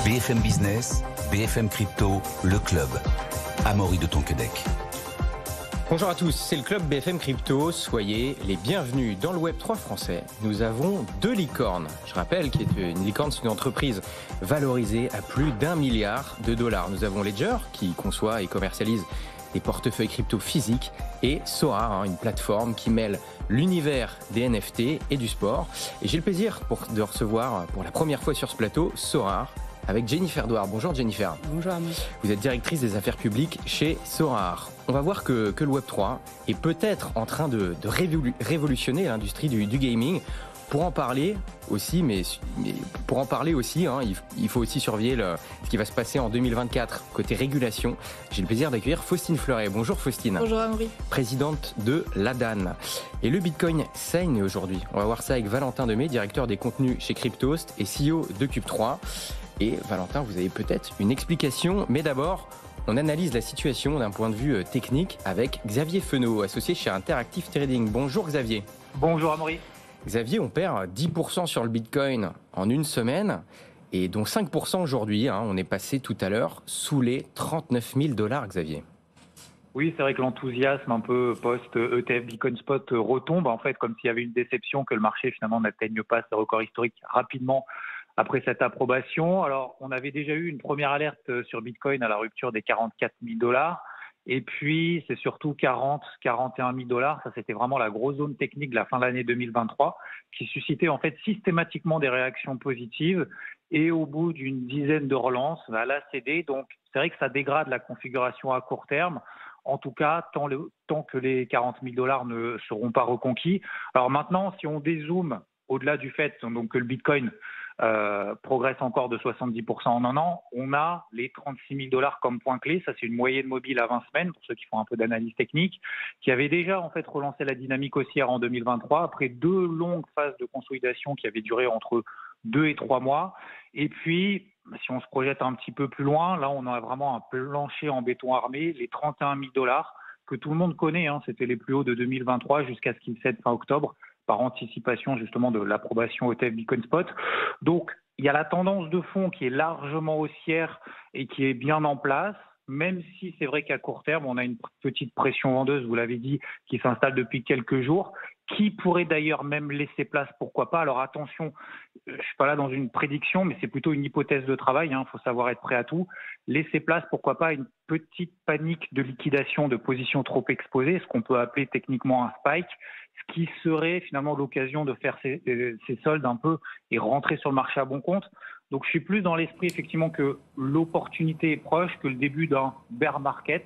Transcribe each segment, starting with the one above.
BFM Business, BFM Crypto, le club. Amaury de Tonquédec. Bonjour à tous, c'est le club BFM Crypto. Soyez les bienvenus dans le Web3 français. Nous avons deux licornes. Je rappelle qu'une licorne, c'est une entreprise valorisée à plus d'1 milliard de dollars. Nous avons Ledger qui conçoit et commercialise des portefeuilles crypto physiques et Sorare, une plateforme qui mêle l'univers des NFT et du sport. Et j'ai le plaisir de recevoir pour la première fois sur ce plateau Sorare avec Jennifer Douard. Bonjour Jennifer. Bonjour Amaury. Vous êtes directrice des affaires publiques chez Sorare. On va voir que le Web3 est peut-être en train de révolutionner l'industrie du gaming. Pour en parler aussi, il faut aussi surveiller ce qui va se passer en 2024 côté régulation. J'ai le plaisir d'accueillir Faustine Fleuret. Bonjour Faustine. Bonjour Amaury. Présidente de l'ADAN. Et le Bitcoin saigne aujourd'hui. On va voir ça avec Valentin Demey, directeur des contenus chez Cryptost et CEO de Cube3. Et Valentin, vous avez peut-être une explication, mais d'abord, on analyse la situation d'un point de vue technique avec Xavier Fenot, associé chez Interactive Trading. Bonjour Xavier. Bonjour Amaury. Xavier, on perd 10% sur le Bitcoin en une semaine, et dont 5% aujourd'hui. On est passé tout à l'heure sous les 39 000 $, Xavier. Oui, c'est vrai que l'enthousiasme un peu post-ETF Bitcoin Spot retombe, en fait, comme s'il y avait une déception que le marché finalement n'atteigne pas ses records historiques rapidement après cette approbation. Alors, on avait déjà eu une première alerte sur Bitcoin à la rupture des 44 000 $. Et puis, c'est surtout 41 000 $. Ça, c'était vraiment la grosse zone technique de la fin de l'année 2023 qui suscitait en fait systématiquement des réactions positives. Et au bout d'une dizaine de relances, elle a cédé. Donc, c'est vrai que ça dégrade la configuration à court terme. En tout cas, tant que les 40 000 $ ne seront pas reconquis. Alors maintenant, si on dézoome au-delà du fait donc, que le Bitcoin progresse encore de 70% en un an, on a les 36 000 $ comme point clé. Ça, c'est une moyenne mobile à 20 semaines, pour ceux qui font un peu d'analyse technique, qui avait déjà en fait relancé la dynamique haussière en 2023, après 2 longues phases de consolidation qui avaient duré entre 2 et 3 mois. Et puis, si on se projette un petit peu plus loin, là, on a vraiment un plancher en béton armé, les 31 000 $ que tout le monde connaît. C'était les plus hauts de 2023 jusqu'à ce qu'ils cèdent fin octobre, par anticipation justement de l'approbation ETF Bitcoin Spot. Donc, il y a la tendance de fond qui est largement haussière et qui est bien en place, même si c'est vrai qu'à court terme, on a une petite pression vendeuse, vous l'avez dit, qui s'installe depuis quelques jours, qui pourrait d'ailleurs même laisser place, pourquoi pas. Alors attention, je ne suis pas là dans une prédiction, mais c'est plutôt une hypothèse de travail, il faut savoir être prêt à tout. Laisser place, pourquoi pas, à une petite panique de liquidation de positions trop exposées, ce qu'on peut appeler techniquement un spike, ce qui serait finalement l'occasion de faire ces soldes un peu et rentrer sur le marché à bon compte. Donc je suis plus dans l'esprit effectivement que l'opportunité est proche, que le début d'un bear market,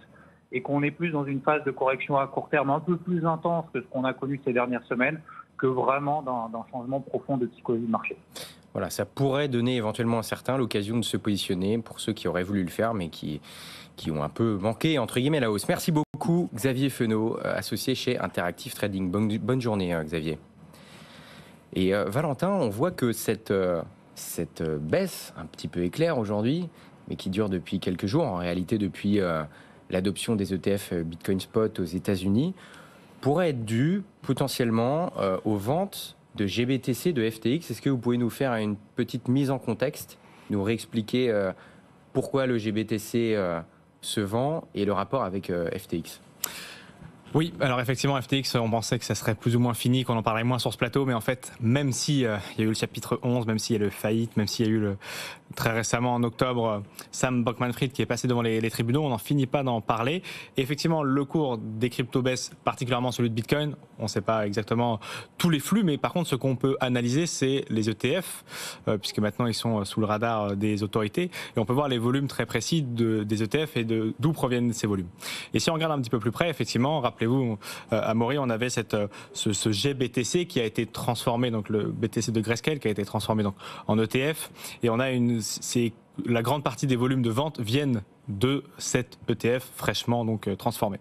et qu'on est plus dans une phase de correction à court terme un peu plus intense que ce qu'on a connu ces dernières semaines, que vraiment d'un changement profond de psychologie de marché. Voilà, ça pourrait donner éventuellement à certains l'occasion de se positionner pour ceux qui auraient voulu le faire, mais qui ont un peu manqué, entre guillemets, la hausse. Merci beaucoup, Xavier Fenot, associé chez Interactive Trading. Bonne journée, Xavier. Et Valentin, on voit que cette baisse, un petit peu éclair aujourd'hui, mais qui dure depuis quelques jours, en réalité depuis l'adoption des ETF Bitcoin Spot aux États-Unis, pourrait être due potentiellement aux ventes de GBTC, de FTX. Est-ce que vous pouvez nous faire une petite mise en contexte, nous réexpliquer pourquoi le GBTC se vend et le rapport avec FTX ? Oui, alors effectivement, FTX, on pensait que ça serait plus ou moins fini, qu'on en parlerait moins sur ce plateau, mais en fait, même si il y a eu le chapitre 11, même s'il y a le faillite, même s'il y a eu très récemment en octobre, Sam Bankman-Fried qui est passé devant les tribunaux, on n'en finit pas d'en parler. Et effectivement, le cours des cryptos baisse, particulièrement celui de Bitcoin. On ne sait pas exactement tous les flux, mais par contre, ce qu'on peut analyser, c'est les ETF, puisque maintenant ils sont sous le radar des autorités, et on peut voir les volumes très précis des ETF et d'où proviennent ces volumes. Et si on regarde un petit peu plus près, effectivement, rappelez-vous, Amaury, on avait ce GBTC qui a été transformé, donc le BTC de Grayscale qui a été transformé donc en ETF, et on a la grande partie des volumes de vente viennent de cet ETF fraîchement donc transformé.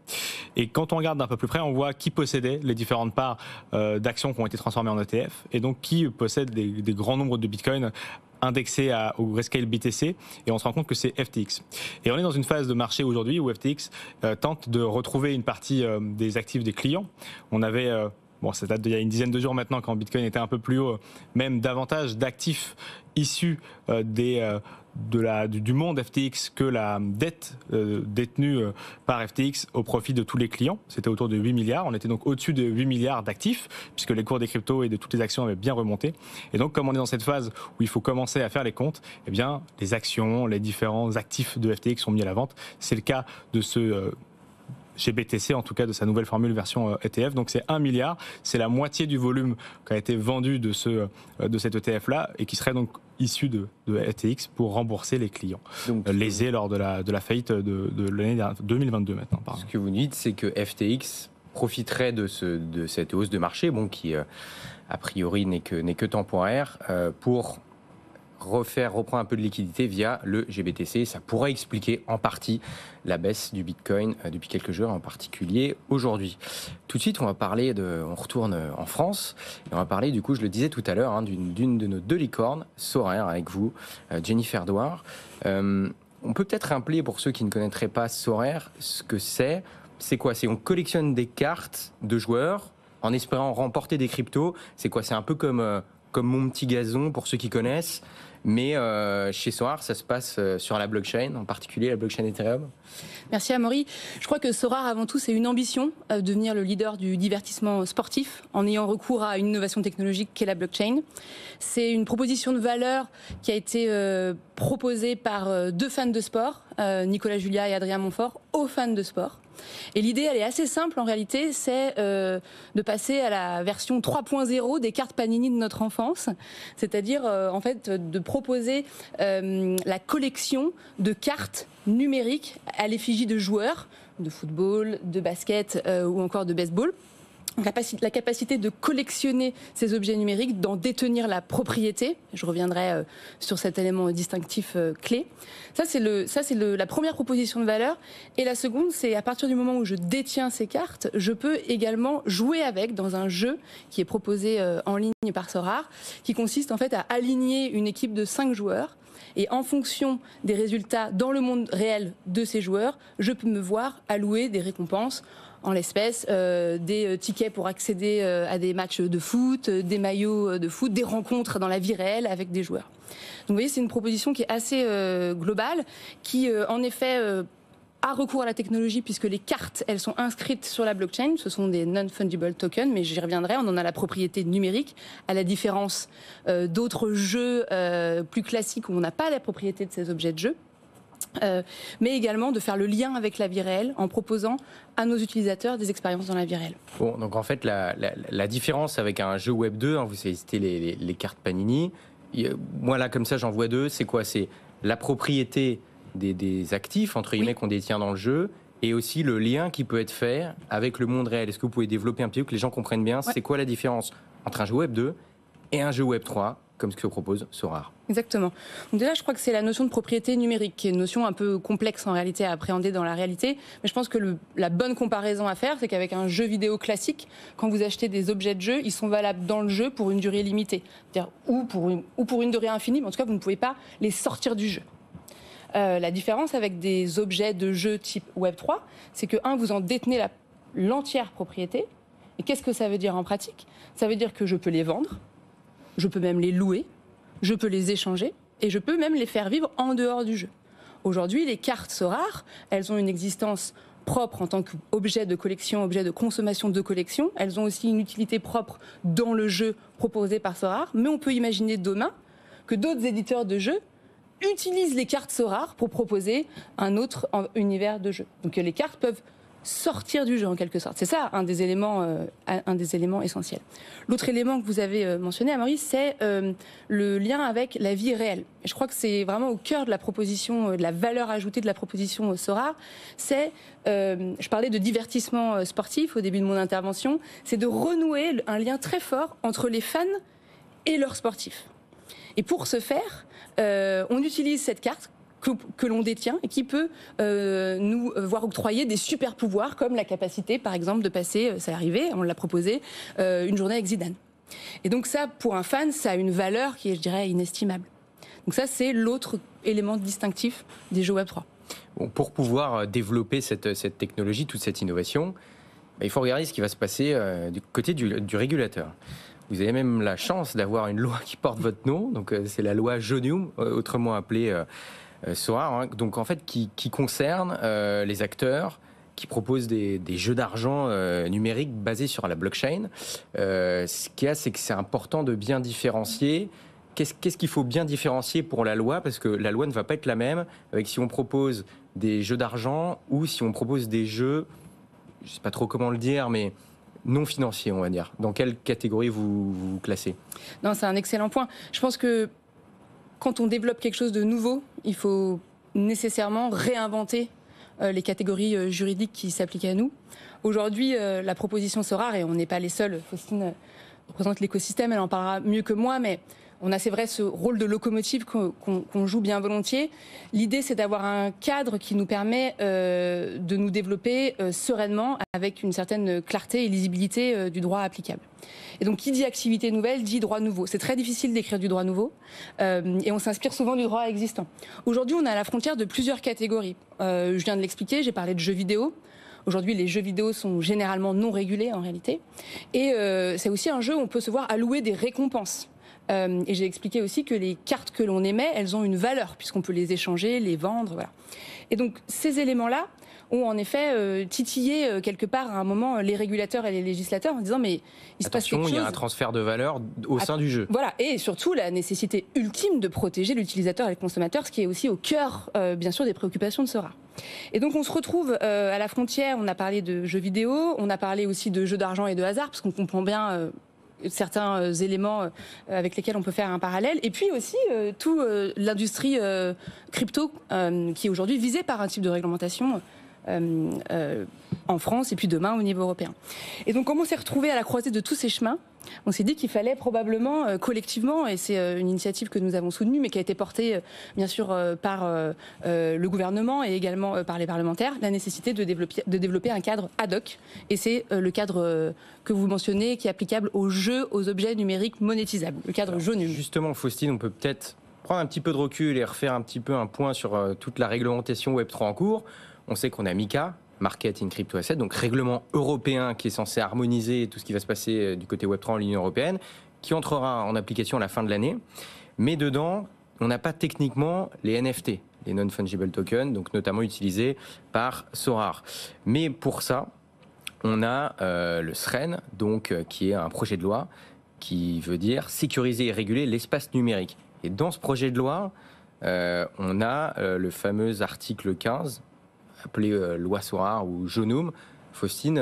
Et quand on regarde d'un peu plus près, on voit qui possédait les différentes parts d'actions qui ont été transformées en ETF, et donc qui possède des grands nombres de Bitcoin indexé au Grayscale BTC, et on se rend compte que c'est FTX. Et on est dans une phase de marché aujourd'hui où FTX tente de retrouver une partie des actifs des clients. On avait bon, ça date d'il y a une dizaine de jours maintenant, quand Bitcoin était un peu plus haut, même davantage d'actifs issus du monde FTX que la dette détenue par FTX au profit de tous les clients. C'était autour de 8 milliards. On était donc au-dessus de 8 milliards d'actifs, puisque les cours des cryptos et de toutes les actions avaient bien remonté. Et donc, comme on est dans cette phase où il faut commencer à faire les comptes, eh bien, les actions, les différents actifs de FTX sont mis à la vente. C'est le cas de ce GBTC, en tout cas de sa nouvelle formule version ETF. Donc c'est 1 milliard, c'est la moitié du volume qui a été vendu de cet ETF-là et qui serait donc issu de FTX pour rembourser les clients lésés lors de la faillite de l'année 2022 maintenant. Ce que vous dites, c'est que FTX profiterait de cette hausse de marché, qui a priori n'est que temporaire, pour reprendre un peu de liquidité via le GBTC. Ça pourrait expliquer en partie la baisse du Bitcoin depuis quelques jours, en particulier aujourd'hui. Tout de suite, on retourne en France et on va parler, du coup, je le disais tout à l'heure, d'une de nos deux licornes, Sorare, avec vous, Jennifer Douar. On peut peut-être rappeler, pour ceux qui ne connaîtraient pas Sorare, ce que c'est. C'est quoi? On collectionne des cartes de joueurs en espérant remporter des cryptos. C'est quoi? C'est un peu comme Mon Petit Gazon, pour ceux qui connaissent. Mais chez Sorare, ça se passe sur la blockchain, en particulier la blockchain Ethereum. Merci Amaury. Je crois que Sorare, avant tout, c'est une ambition, devenir le leader du divertissement sportif en ayant recours à une innovation technologique qu'est la blockchain. C'est une proposition de valeur qui a été proposée par deux fans de sport, Nicolas Julia et Adrien Montfort, aux fans de sport. Et l'idée, elle est assez simple en réalité, c'est de passer à la version 3.0 des cartes Panini de notre enfance, c'est-à-dire en fait de proposer la collection de cartes numériques à l'effigie de joueurs de football, de basket ou encore de baseball. La capacité de collectionner ces objets numériques, d'en détenir la propriété. Je reviendrai sur cet élément distinctif clé. Ça, c'est la première proposition de valeur. Et la seconde, c'est à partir du moment où je détiens ces cartes, je peux également jouer avec dans un jeu qui est proposé en ligne par Sorare, qui consiste en fait à aligner une équipe de 5 joueurs. Et en fonction des résultats dans le monde réel de ces joueurs, je peux me voir allouer des récompenses, en l'espèce des tickets pour accéder à des matchs de foot, des maillots de foot, des rencontres dans la vie réelle avec des joueurs. Donc vous voyez, c'est une proposition qui est assez globale, qui en effet a recours à la technologie puisque les cartes, elles sont inscrites sur la blockchain. Ce sont des non-fungible tokens, mais j'y reviendrai. On en a la propriété numérique, à la différence d'autres jeux plus classiques où on n'a pas la propriété de ces objets de jeu. Mais également de faire le lien avec la vie réelle en proposant à nos utilisateurs des expériences dans la vie réelle. Bon, donc en fait, la différence avec un jeu Web 2, vous avez cité les cartes Panini. Moi, là, comme ça, j'en vois deux. C'est quoi? C'est la propriété des actifs, entre guillemets, qu'on détient dans le jeu, et aussi le lien qui peut être fait avec le monde réel. Est-ce que vous pouvez développer un petit peu, que les gens comprennent bien, c'est quoi la différence entre un jeu Web 2 et un jeu Web 3, comme ce que propose Sorare? Exactement. Donc déjà, je crois que c'est la notion de propriété numérique, qui est une notion un peu complexe en réalité à appréhender dans la réalité. Mais je pense que la bonne comparaison à faire, c'est qu'avec un jeu vidéo classique, quand vous achetez des objets de jeu, ils sont valables dans le jeu pour une durée limitée. C'est-à-dire ou pour une durée infinie, mais en tout cas, vous ne pouvez pas les sortir du jeu. La différence avec des objets de jeu type Web3, c'est que, vous en détenez l'entière propriété. Et qu'est-ce que ça veut dire en pratique? Ça veut dire que je peux les vendre, je peux même les louer, je peux les échanger et je peux même les faire vivre en dehors du jeu. Aujourd'hui, les cartes Sorare, elles ont une existence propre en tant qu'objet de collection, objet de consommation de collection. Elles ont aussi une utilité propre dans le jeu proposé par Sorare. Mais on peut imaginer demain que d'autres éditeurs de jeux utilisent les cartes Sorare pour proposer un autre univers de jeu. Donc les cartes peuvent sortir du jeu en quelque sorte. C'est ça un des éléments essentiels. L'autre élément que vous avez mentionné, Amaury, c'est le lien avec la vie réelle. Et je crois que c'est vraiment au cœur de la proposition, de la valeur ajoutée de la proposition Sorare. C'est, je parlais de divertissement sportif au début de mon intervention, c'est de renouer un lien très fort entre les fans et leurs sportifs. Et pour ce faire, on utilise cette carte que l'on détient et qui peut nous voir octroyer des super pouvoirs comme la capacité, par exemple, de passer, c'est arrivé, on l'a proposé, une journée avec Zidane. Et donc ça, pour un fan, ça a une valeur qui est, je dirais, inestimable. Donc ça, c'est l'autre élément distinctif des jeux Web3. Bon, pour pouvoir développer cette technologie, toute cette innovation, Il faut regarder ce qui va se passer du côté du régulateur. Vous avez même la chance d'avoir une loi qui porte votre nom, donc c'est la loi Jonum, autrement appelée SORAR, hein, donc en fait qui concerne les acteurs qui proposent des jeux d'argent numériques basés sur la blockchain. Ce qu'il y a, c'est que c'est important de bien différencier. Qu'est-ce qu'il faut bien différencier pour la loi? Parce que la loi ne va pas être la même avec si on propose des jeux d'argent ou si on propose des jeux, je ne sais pas trop comment le dire, mais non financiers, on va dire. Dans quelle catégorie vous classez? Non, c'est un excellent point. Je pense que quand on développe quelque chose de nouveau, il faut nécessairement réinventer les catégories juridiques qui s'appliquent à nous. Aujourd'hui, la proposition SORAR, et on n'est pas les seuls, Faustine représente l'écosystème, elle en parlera mieux que moi, mais on a, c'est vrai, ce rôle de locomotive qu'on joue bien volontiers. L'idée, c'est d'avoir un cadre qui nous permet de nous développer sereinement avec une certaine clarté et lisibilité du droit applicable. Et donc, qui dit activité nouvelle, dit droit nouveau. C'est très difficile d'écrire du droit nouveau et on s'inspire souvent du droit existant. Aujourd'hui, on est à la frontière de plusieurs catégories. Je viens de l'expliquer, j'ai parlé de jeux vidéo. Aujourd'hui, les jeux vidéo sont généralement non régulés en réalité. Et c'est aussi un jeu où on peut se voir allouer des récompenses. Et j'ai expliqué aussi que les cartes que l'on émet, elles ont une valeur, puisqu'on peut les échanger, les vendre, voilà. Et donc, ces éléments-là ont en effet titillé quelque part à un moment les régulateurs et les législateurs en disant mais il se passe quelque chose. Il y a un transfert de valeur au sein du jeu. Voilà, et surtout la nécessité ultime de protéger l'utilisateur et le consommateur, ce qui est aussi au cœur, bien sûr, des préoccupations de SORAR. Et donc on se retrouve à la frontière, on a parlé de jeux vidéo, on a parlé aussi de jeux d'argent et de hasard, parce qu'on comprend bien certains éléments avec lesquels on peut faire un parallèle, et puis aussi toute l'industrie crypto qui est aujourd'hui visée par un type de réglementation en France et puis demain au niveau européen. Et donc comme on s'est retrouvé à la croisée de tous ces chemins, on s'est dit qu'il fallait probablement collectivement, et c'est une initiative que nous avons soutenue mais qui a été portée bien sûr par le gouvernement et également par les parlementaires, la nécessité de développer un cadre ad hoc, et c'est le cadre que vous mentionnez qui est applicable aux jeux, aux objets numériques monétisables, le cadre Jonum. Justement, Faustine, on peut peut-être prendre un petit peu de recul et refaire un petit peu un point sur toute la réglementation Web3 en cours. On sait qu'on a MiCA, Market in Crypto Asset, donc règlement européen qui est censé harmoniser tout ce qui va se passer du côté Web3 en l'Union européenne, qui entrera en application à la fin de l'année. Mais dedans, on n'a pas techniquement les NFT, les Non-Fungible Tokens, donc notamment utilisés par SORAR. Mais pour ça, on a le SREN, donc, qui est un projet de loi qui veut dire sécuriser et réguler l'espace numérique. Et dans ce projet de loi, on a le fameux article 15, appelé loi SORAR ou Jonum. Faustine,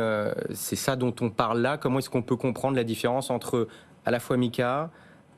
c'est ça dont on parle là. Comment est-ce qu'on peut comprendre la différence entre à la fois MiCA,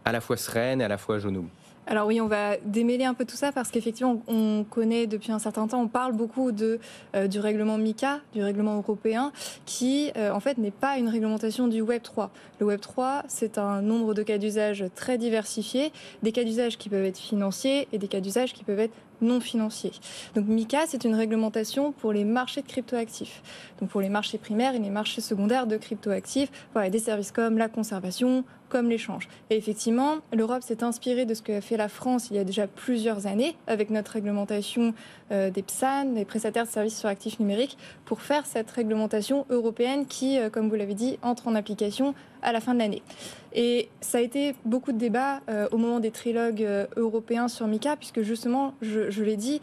à la fois SREN et à la fois Jonum? Alors oui, on va démêler un peu tout ça parce qu'effectivement, on connaît depuis un certain temps, on parle beaucoup du règlement MiCA, du règlement européen, qui en fait n'est pas une réglementation du Web3. Le Web3, c'est un nombre de cas d'usage très diversifiés, des cas d'usage qui peuvent être financiers et des cas d'usage qui peuvent être non financiers. Donc MiCA, c'est une réglementation pour les marchés de cryptoactifs. Donc pour les marchés primaires et les marchés secondaires de cryptoactifs, voilà, des services comme la conservation, comme l'échange. Et effectivement, l'Europe s'est inspirée de ce qu'a fait la France il y a déjà plusieurs années avec notre réglementation des PSAN, des prestataires de services sur actifs numériques, pour faire cette réglementation européenne qui, comme vous l'avez dit, entre en application à la fin de l'année. Et ça a été beaucoup de débats au moment des trilogues européens sur MiCA, puisque justement, je l'ai dit,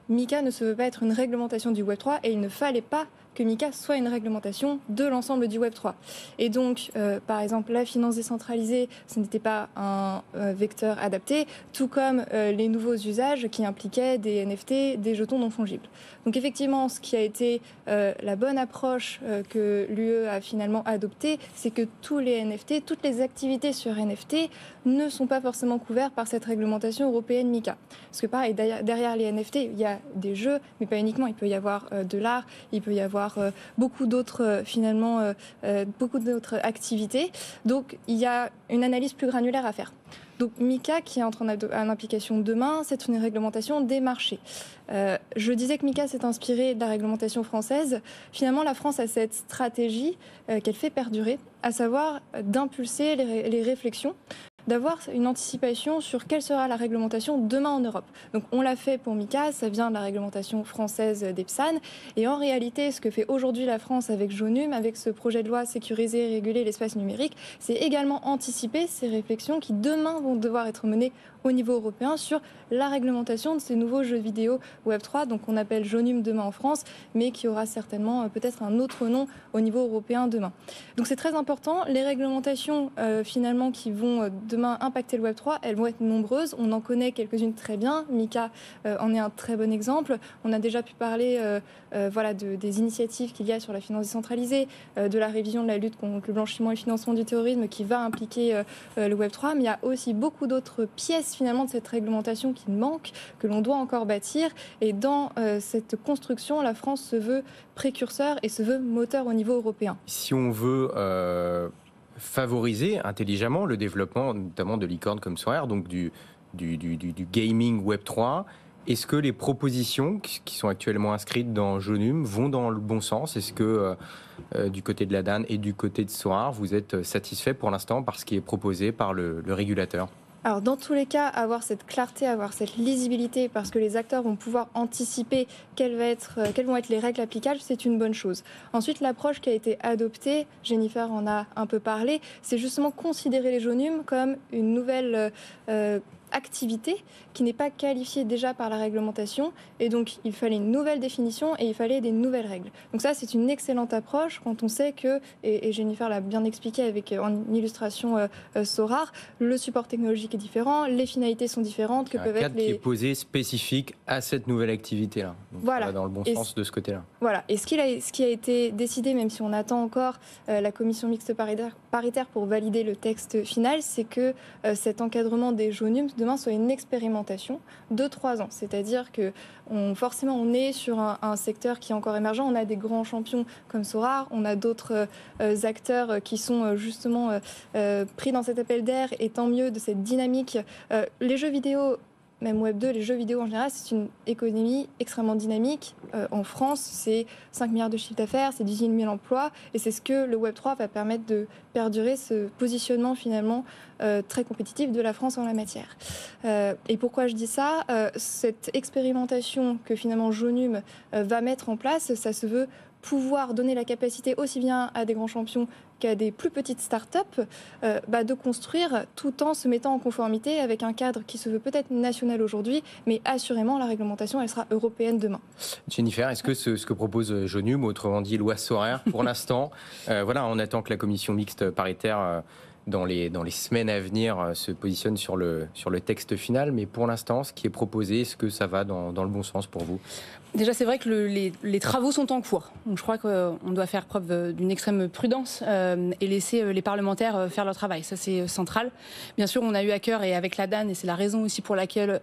MiCA ne se veut pas être une réglementation du Web3 et il ne fallait pas que MiCA soit une réglementation de l'ensemble du Web3. Et donc, par exemple, la finance décentralisée, ce n'était pas un vecteur adapté, tout comme les nouveaux usages qui impliquaient des NFT, des jetons non fongibles. Donc effectivement, ce qui a été la bonne approche que l'UE a finalement adoptée, c'est que tous les NFT, toutes les activités sur NFT ne sont pas forcément couvertes par cette réglementation européenne MiCA. Parce que pareil, derrière les NFT, il y a des jeux, mais pas uniquement. Il peut y avoir de l'art, il peut y avoir beaucoup d'autres beaucoup d'autres activités. Donc il y a une analyse plus granulaire à faire. Donc MiCA, qui entre en application demain, c'est une réglementation des marchés. Je disais que MiCA s'est inspiré de la réglementation française. Finalement, la France a cette stratégie qu'elle fait perdurer, à savoir d'impulser les réflexions d'avoir une anticipation sur quelle sera la réglementation demain en Europe. Donc on l'a fait pour MiCA, ça vient de la réglementation française d'EPSAN, et en réalité ce que fait aujourd'hui la France avec Jonum, avec ce projet de loi sécuriser et réguler l'espace numérique, c'est également anticiper ces réflexions qui demain vont devoir être menées au niveau européen sur la réglementation de ces nouveaux jeux vidéo Web3, donc on appelle Jonum demain en France, mais qui aura certainement peut-être un autre nom au niveau européen demain. Donc c'est très important. Les réglementations finalement qui vont demain impacter le Web3, elles vont être nombreuses. On en connaît quelques-unes très bien. MiCA en est un très bon exemple. On a déjà pu parler des initiatives qu'il y a sur la finance décentralisée, de la révision de la lutte contre le blanchiment et le financement du terrorisme qui va impliquer le Web3, mais il y a aussi beaucoup d'autres pièces finalement de cette réglementation qui manque, que l'on doit encore bâtir. Et dans cette construction, la France se veut précurseur et se veut moteur au niveau européen. Si on veut favoriser intelligemment le développement notamment de licornes comme Sorare, donc du gaming Web3, est-ce que les propositions qui sont actuellement inscrites dans Jonum vont dans le bon sens? Est-ce que du côté de la DAN et du côté de Sorare, vous êtes satisfait pour l'instant par ce qui est proposé par le régulateur? Alors dans tous les cas, avoir cette clarté, avoir cette lisibilité, parce que les acteurs vont pouvoir anticiper quelles vont être les règles applicables, c'est une bonne chose. Ensuite, l'approche qui a été adoptée, Jennifer en a un peu parlé, c'est justement considérer les Jonum comme une nouvelle activité qui n'est pas qualifiée déjà par la réglementation, et donc il fallait une nouvelle définition et il fallait des nouvelles règles. Donc ça, c'est une excellente approche quand on sait que, et Jennifer l'a bien expliqué avec en illustration Sorare, le support technologique est différent, les finalités sont différentes, que peuvent être les... Un cadre qui est posé spécifique à cette nouvelle activité-là. Donc voilà. Ça va dans le bon sens de ce côté-là. Voilà. Et ce qui a été décidé, même si on attend encore la commission mixte paritaire pour valider le texte final, c'est que cet encadrement des Jonum demain soit une expérimentation de 3 ans. C'est-à-dire que forcément on est sur un secteur qui est encore émergent. On a des grands champions comme Sorare, on a d'autres acteurs qui sont justement pris dans cet appel d'air, et tant mieux de cette dynamique. Les jeux vidéo, même Web 2, les jeux vidéo en général, c'est une économie extrêmement dynamique. En France, c'est 5 milliards de chiffre d'affaires, c'est 18 000 emplois, et c'est ce que le Web 3 va permettre de perdurer, ce positionnement finalement très compétitif de la France en la matière. Et pourquoi je dis ça? Cette expérimentation que finalement Jonum va mettre en place, ça se veut pouvoir donner la capacité aussi bien à des grands champions qu'à des plus petites start-up de construire tout en se mettant en conformité avec un cadre qui se veut peut-être national aujourd'hui, mais assurément la réglementation elle sera européenne demain. Jennifer, est-ce que ce que propose Jonum, autrement dit loi Sorare, pour l'instant, on attend que la commission mixte paritaire dans les semaines à venir se positionne sur le texte final, mais pour l'instant, ce qui est proposé, est-ce que ça va dans le bon sens pour vous? Déjà, c'est vrai que les travaux sont en cours. Donc, je crois qu'on doit faire preuve d'une extrême prudence et laisser les parlementaires faire leur travail. Ça, c'est central. Bien sûr, on a eu à cœur, et avec la DAN, et c'est la raison aussi pour laquelle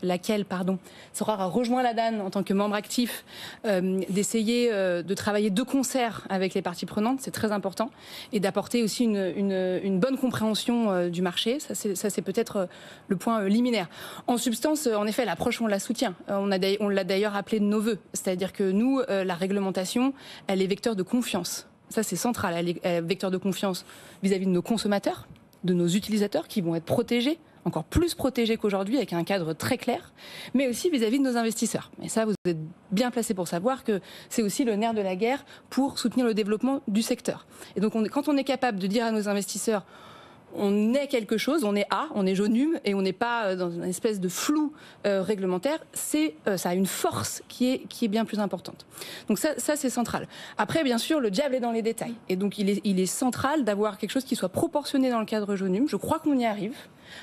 Sorare a rejoint la DAN en tant que membre actif, d'essayer de travailler de concert avec les parties prenantes. C'est très important. Et d'apporter aussi une bonne compréhension du marché. Ça, c'est peut-être le point liminaire. En substance, en effet, l'approche, on la soutient. On l'a d'ailleurs appelé de nos voeux. C'est-à-dire que nous, la réglementation, elle est vecteur de confiance. Ça, c'est central. Elle est vecteur de confiance vis-à-vis de nos consommateurs, de nos utilisateurs qui vont être protégés, encore plus protégés qu'aujourd'hui, avec un cadre très clair, mais aussi vis-à-vis de nos investisseurs. Et ça, vous êtes bien placés pour savoir que c'est aussi le nerf de la guerre pour soutenir le développement du secteur. Et donc, quand on est capable de dire à nos investisseurs, on est quelque chose, on est Jonum, et on n'est pas dans une espèce de flou réglementaire, ça a une force qui est bien plus importante. Donc ça c'est central. Après, bien sûr, le diable est dans les détails. Et donc il est central d'avoir quelque chose qui soit proportionné dans le cadre Jonum. Je crois qu'on y arrive,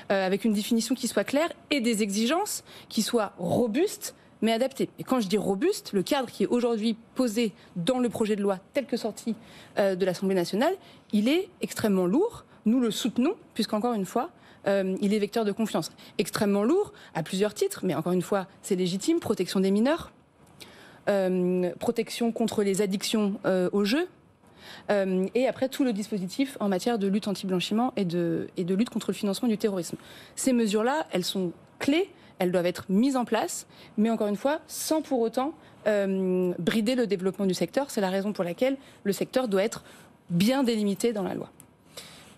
avec une définition qui soit claire et des exigences qui soient robustes, mais adapté. Et quand je dis robuste, le cadre qui est aujourd'hui posé dans le projet de loi tel que sorti de l'Assemblée nationale, il est extrêmement lourd. Nous le soutenons, puisqu'encore une fois, il est vecteur de confiance. Extrêmement lourd, à plusieurs titres, mais encore une fois, c'est légitime. Protection des mineurs, protection contre les addictions au jeu, et après tout le dispositif en matière de lutte anti-blanchiment et de lutte contre le financement du terrorisme. Ces mesures-là, elles sont clés, elles doivent être mises en place, mais encore une fois, sans pour autant brider le développement du secteur. C'est la raison pour laquelle le secteur doit être bien délimité dans la loi.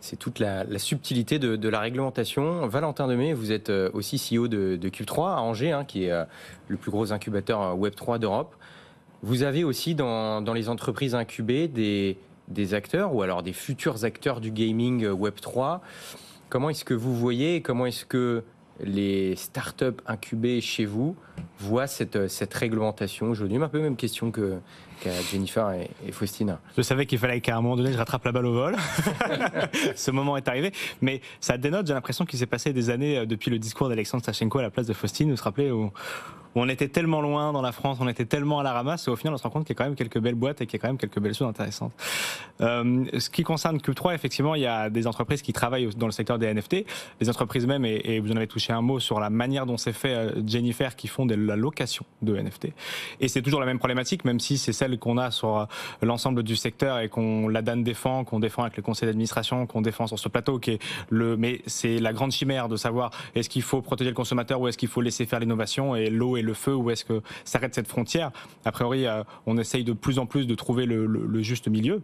C'est toute la subtilité de la réglementation. Valentin Demey, vous êtes aussi CEO de Cube3 à Angers, qui est le plus gros incubateur Web3 d'Europe. Vous avez aussi dans les entreprises incubées des acteurs ou alors des futurs acteurs du gaming Web3. Comment est-ce que vous voyez, comment est-ce que les startups incubées chez vous voient cette réglementation aujourd'hui? Un peu la même question qu'à Jennifer et Faustine. Je savais qu'il fallait qu'à un moment donné je rattrape la balle au vol. Ce moment est arrivé, mais ça dénote, j'ai l'impression qu'il s'est passé des années depuis le discours d'Alexandre Sachenko à la place de Faustine, vous vous rappelez, où on était tellement loin dans la France, on était tellement à la ramasse, et au final on se rend compte qu'il y a quand même quelques belles boîtes et qu'il y a quand même quelques belles choses intéressantes. Ce qui concerne Cube3, effectivement, il y a des entreprises qui travaillent dans le secteur des NFT, les entreprises même, et vous en avez touché un mot sur la manière dont c'est fait, Jennifer, qui font de la location de NFT. Et c'est toujours la même problématique, même si c'est celle qu'on a sur l'ensemble du secteur et qu'on l'ADAN défend, qu'on défend avec le conseil d'administration, qu'on défend sur ce plateau, mais c'est la grande chimère de savoir est-ce qu'il faut protéger le consommateur ou est-ce qu'il faut laisser faire l'innovation et l'eau et le feu, où est-ce que s'arrête cette frontière. A priori, on essaye de plus en plus de trouver le juste milieu.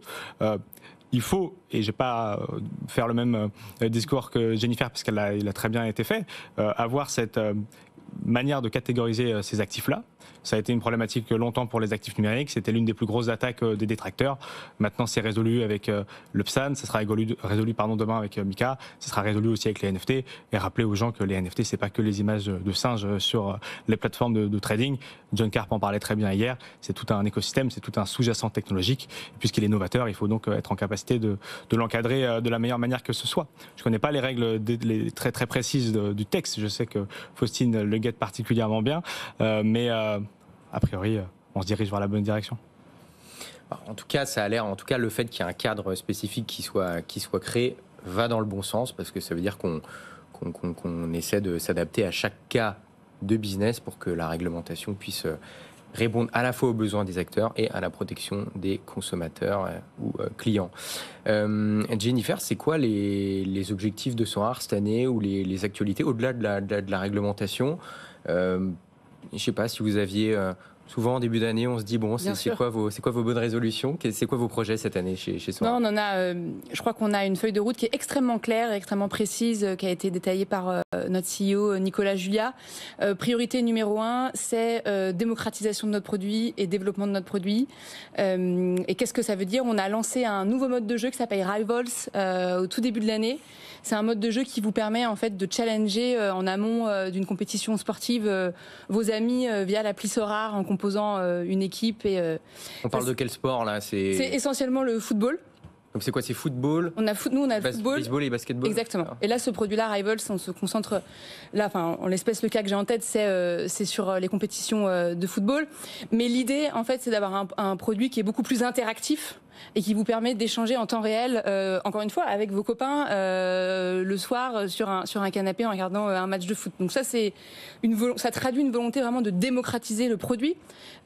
Il faut, et je ne vais pas faire le même discours que Jennifer, parce qu'il a très bien été fait, avoir cette manière de catégoriser ces actifs-là. Ça a été une problématique longtemps pour les actifs numériques. C'était l'une des plus grosses attaques des détracteurs. Maintenant, c'est résolu avec le PSAN. Ça sera résolu demain avec Mika. Ça sera résolu aussi avec les NFT. Et rappeler aux gens que les NFT, c'est pas que les images de singes sur les plateformes de trading. John Karp en parlait très bien hier. C'est tout un écosystème, c'est tout un sous-jacent technologique. Et puisqu'il est novateur, il faut donc être en capacité de l'encadrer de la meilleure manière que ce soit. Je connais pas les règles très très précises du texte. Je sais que Faustine le guette particulièrement bien, mais a priori, on se dirige vers la bonne direction. En tout cas, ça a l'air. En tout cas, le fait qu'il y ait un cadre spécifique qui soit créé va dans le bon sens, parce que ça veut dire qu'on essaie de s'adapter à chaque cas de business pour que la réglementation puisse répondre à la fois aux besoins des acteurs et à la protection des consommateurs ou clients. Jennifer, c'est quoi les objectifs de Sorar cette année ou les actualités au-delà de la réglementation? Je ne sais pas si vous aviez souvent en début d'année, on se dit bon, c'est quoi vos bonnes résolutions? C'est quoi vos projets cette année chez Sorar? Non, on en a. Je crois qu'on a une feuille de route qui est extrêmement claire et extrêmement précise, qui a été détaillée par notre CEO Nicolas Julia. Priorité numéro 1, c'est démocratisation de notre produit et développement de notre produit. Et qu'est-ce que ça veut dire? On a lancé un nouveau mode de jeu qui s'appelle Rivals au tout début de l'année. C'est un mode de jeu qui vous permet en fait de challenger en amont d'une compétition sportive vos amis via l'appli Sorar en composant une équipe. On parle de quel sport là? C'est essentiellement le football. Donc c'est quoi? C'est football? Nous, on a le football. Baseball et basketball. Exactement. Et là, ce produit-là, Rivals, on se concentre. Là, en l'espèce, le cas que j'ai en tête, c'est sur les compétitions de football. Mais l'idée, en fait, c'est d'avoir un produit qui est beaucoup plus interactif et qui vous permet d'échanger en temps réel, encore une fois, avec vos copains le soir sur un canapé en regardant un match de foot. Donc ça, ça traduit une volonté vraiment de démocratiser le produit.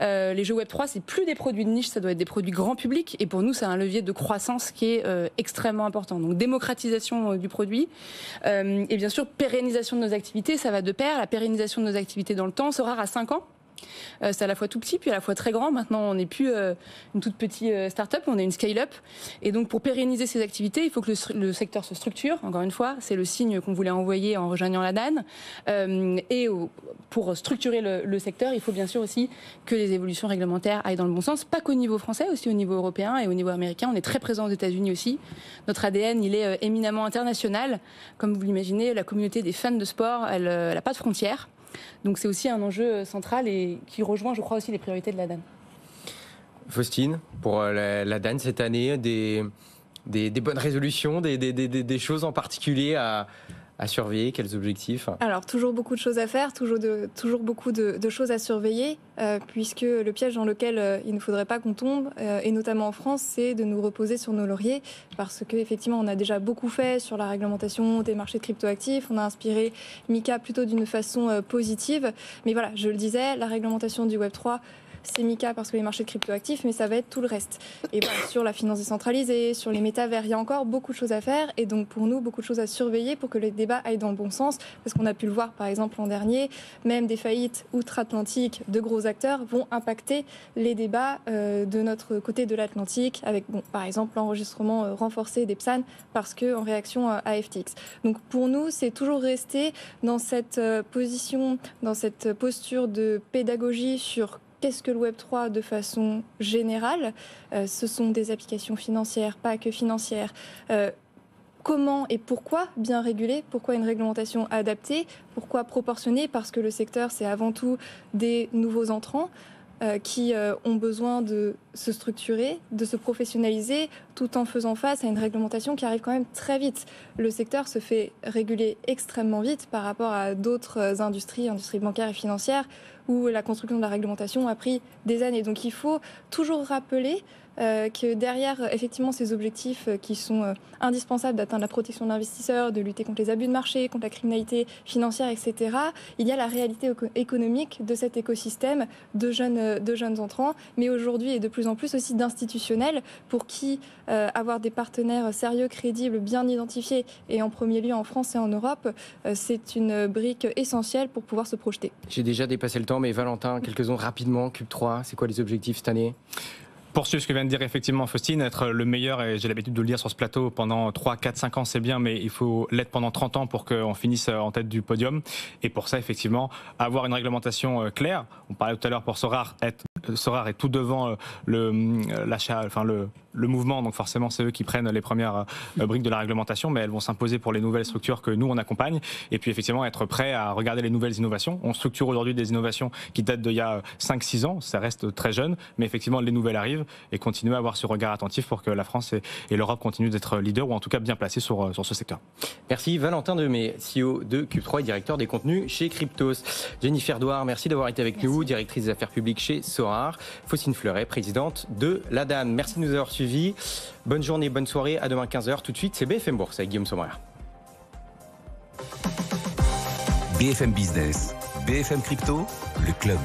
Les jeux Web3, c'est plus des produits de niche, ça doit être des produits grand public. Et pour nous, c'est un levier de croissance qui est extrêmement important. Donc démocratisation du produit et bien sûr pérennisation de nos activités, ça va de pair. La pérennisation de nos activités dans le temps sera à 5 ans. C'est à la fois tout petit puis à la fois très grand. Maintenant, on n'est plus une toute petite start-up, on est une scale-up. Et donc, pour pérenniser ces activités, il faut que le secteur se structure. Encore une fois, c'est le signe qu'on voulait envoyer en rejoignant la DAN. Pour structurer le secteur, il faut bien sûr aussi que les évolutions réglementaires aillent dans le bon sens, pas qu'au niveau français, aussi au niveau européen et au niveau américain. On est très présent aux États-Unis aussi. Notre ADN, il est éminemment international. Comme vous l'imaginez, la communauté des fans de sport, elle n'a pas de frontières. Donc c'est aussi un enjeu central et qui rejoint, je crois, aussi les priorités de la DAN. Faustine, pour la DAN cette année, des bonnes résolutions, des choses en particulier à surveiller? Quels objectifs? Alors, toujours beaucoup de choses à faire, toujours beaucoup de choses à surveiller, puisque le piège dans lequel il ne faudrait pas qu'on tombe, et notamment en France, c'est de nous reposer sur nos lauriers, parce qu'effectivement, on a déjà beaucoup fait sur la réglementation des marchés de cryptoactifs, on a inspiré Mika plutôt d'une façon positive, mais voilà, je le disais, la réglementation du Web3, c'est Mika parce que les marchés de cryptoactifs, mais ça va être tout le reste. Et sur la finance décentralisée, sur les métavers, il y a encore beaucoup de choses à faire et donc pour nous, beaucoup de choses à surveiller pour que le débat aille dans le bon sens, parce qu'on a pu le voir par exemple l'an dernier, même des faillites outre-Atlantique de gros acteurs vont impacter les débats de notre côté de l'Atlantique, avec par exemple l'enregistrement renforcé des PSAN parce qu'en réaction à FTX. Donc pour nous, c'est toujours rester dans cette position, dans cette posture de pédagogie sur qu'est-ce que le Web3 de façon générale. Ce sont des applications financières, pas que financières. Comment et pourquoi bien réguler? Pourquoi une réglementation adaptée? Pourquoi proportionnée? Parce que le secteur, c'est avant tout des nouveaux entrants qui ont besoin de se structurer, de se professionnaliser, tout en faisant face à une réglementation qui arrive quand même très vite. Le secteur se fait réguler extrêmement vite par rapport à d'autres industries bancaires et financières, où la construction de la réglementation a pris des années. Donc il faut toujours rappeler que derrière effectivement ces objectifs qui sont indispensables d'atteindre la protection de l'investisseur, de lutter contre les abus de marché, contre la criminalité financière, etc., il y a la réalité économique de cet écosystème de jeunes entrants, mais aujourd'hui et de plus en plus aussi d'institutionnels pour qui avoir des partenaires sérieux, crédibles, bien identifiés et en premier lieu en France et en Europe, c'est une brique essentielle pour pouvoir se projeter. J'ai déjà dépassé le temps, mais Valentin, quelques-uns rapidement, Cube 3, c'est quoi les objectifs cette année ? Poursuivre ce que vient de dire effectivement Faustine, être le meilleur, et j'ai l'habitude de le dire sur ce plateau, pendant 3, 4, 5 ans c'est bien, mais il faut l'être pendant 30 ans pour qu'on finisse en tête du podium. Et pour ça, effectivement, avoir une réglementation claire. On parlait tout à l'heure pour Sorare est tout devant l'achat, enfin le mouvement, donc forcément c'est eux qui prennent les premières briques de la réglementation, mais elles vont s'imposer pour les nouvelles structures que nous on accompagne. Et puis effectivement être prêt à regarder les nouvelles innovations. On structure aujourd'hui des innovations qui datent d'il y a 5-6 ans, ça reste très jeune, mais effectivement les nouvelles arrivent, et continuer à avoir ce regard attentif pour que la France et l'Europe continuent d'être leaders, ou en tout cas bien placés sur ce secteur. Merci Valentin Demey, CEO de Cube3 et directeur des contenus chez Cryptos. Jennifer Douard, merci d'avoir été avec nous, directrice des affaires publiques chez Sorare. Faustine Fleuret, présidente de l'ADAN. Merci de nous avoir suivis. Bonne journée, bonne soirée, à demain 15h. Tout de suite, c'est BFM Bourse avec Guillaume Sommerer. BFM Business, BFM Crypto, le club.